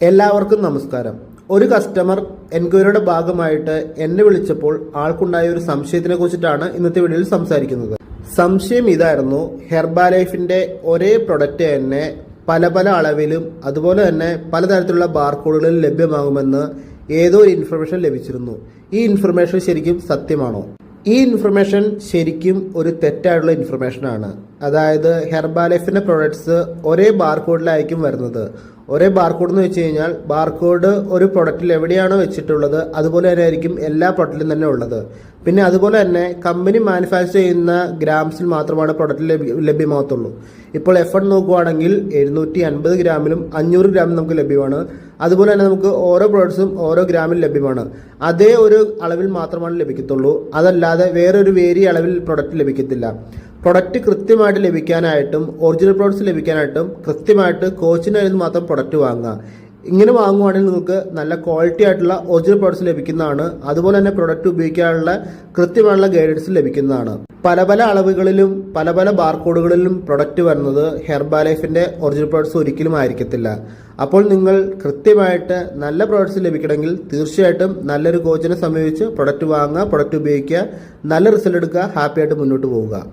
എല്ലാവർക്കും നമസ്കാരം. ഒരു കസ്റ്റമർ എൻക്വയറിയുടെ ഭാഗമായിട്ട് എന്നെ വിളിച്ചപ്പോൾ ആൾക്കുണ്ടായ ഒരു സംശയത്തിനെ കുറിച്ചിട്ടാണ് ഇന്നത്തെ വീഡിയോയിൽ സംസാരിക്കുന്നത്. സംശയം ഇതായിരുന്നു, ഹെർബാലൈഫിന്റെ ഒരേ പ്രൊഡക്റ്റ് തന്നെ പല പല അളവിലും അതുപോലെ തന്നെ പലതരത്തിലുള്ള ബാർകോഡുകളിൽ ലഭ്യമാകുമെന്ന് ഏതോ ഒരു ഇൻഫർമേഷൻ ലഭിച്ചിരുന്നു. ഈ ഇൻഫർമേഷൻ ശരിക്കും സത്യമാണോ? ഈ ഇൻഫർമേഷൻ ശരിക്കും ഒരു തെറ്റായിട്ടുള്ള ഇൻഫർമേഷനാണ്. അതായത് ഹെർബാലൈഫിന്റെ പ്രൊഡക്ട്സ് ഒരേ ബാർകോഡിലായിരിക്കും വരുന്നത്. ഒരേ ബാർകോഡ് എന്ന് വെച്ച് കഴിഞ്ഞാൽ ബാർകോഡ് ഒരു പ്രൊഡക്റ്റിൽ എവിടെയാണോ വെച്ചിട്ടുള്ളത് അതുപോലെ തന്നെ ആയിരിക്കും എല്ലാ പ്രൊഡക്റ്റിലും തന്നെ ഉള്ളത്. പിന്നെ അതുപോലെ തന്നെ കമ്പനി മാനുഫാക്ചർ ചെയ്യുന്ന ഗ്രാംസിൽ മാത്രമാണ് പ്രൊഡക്റ്റ് ലഭ്യമാകത്തുള്ളൂ. ഇപ്പോൾ F1 നോക്കുകയാണെങ്കിൽ 750 ഗ്രാമിലും 500 ഗ്രാമിലും നമുക്ക് ലഭ്യമാണ്. അതുപോലെ തന്നെ നമുക്ക് ഓരോ പ്രൊഡക്ട്സും ഓരോ ഗ്രാമിൽ ലഭ്യമാണ്. അതേ ഒരു അളവിൽ മാത്രമാണ് ലഭിക്കത്തുള്ളൂ. അതല്ലാതെ വേറൊരു വേരിയ അളവിൽ പ്രൊഡക്റ്റ് ലഭിക്കത്തില്ല. പ്രൊഡക്റ്റ് കൃത്യമായിട്ട് ലഭിക്കാനായിട്ടും ഒറിജിനൽ പ്രോഡക്ട്സ് ലഭിക്കാനായിട്ടും കൃത്യമായിട്ട് കോച്ചിൻ്റെ കയ്യിൽ നിന്ന് മാത്രം പ്രൊഡക്റ്റ് വാങ്ങുക. ഇങ്ങനെ വാങ്ങുവാണെങ്കിൽ നിങ്ങൾക്ക് നല്ല ക്വാളിറ്റി ആയിട്ടുള്ള ഒറിജിനൽ പ്രോഡക്ട്സ് ലഭിക്കുന്നതാണ്. അതുപോലെ തന്നെ പ്രൊഡക്റ്റ് ഉപയോഗിക്കാനുള്ള കൃത്യമായുള്ള ഗൈഡൻസ് ലഭിക്കുന്നതാണ്. പല പല അളവുകളിലും പല പല ബാർകോഡുകളിലും പ്രൊഡക്റ്റ് വരുന്നത് ഹെർബാലൈഫിന്റെ ഒറിജിനൽ പ്രോഡക്ട്സ് ഒരിക്കലും ആയിരിക്കത്തില്ല. അപ്പോൾ നിങ്ങൾ കൃത്യമായിട്ട് നല്ല പ്രോഡക്ട്സ് ലഭിക്കണമെങ്കിൽ തീർച്ചയായിട്ടും നല്ലൊരു കോച്ചിനെ സമീപിച്ച് പ്രൊഡക്റ്റ് വാങ്ങുക, പ്രൊഡക്റ്റ് ഉപയോഗിക്കുക, നല്ല റിസൾട്ട് എടുക്കുക, ഹാപ്പി ആയിട്ട് മുന്നോട്ട് പോവുക.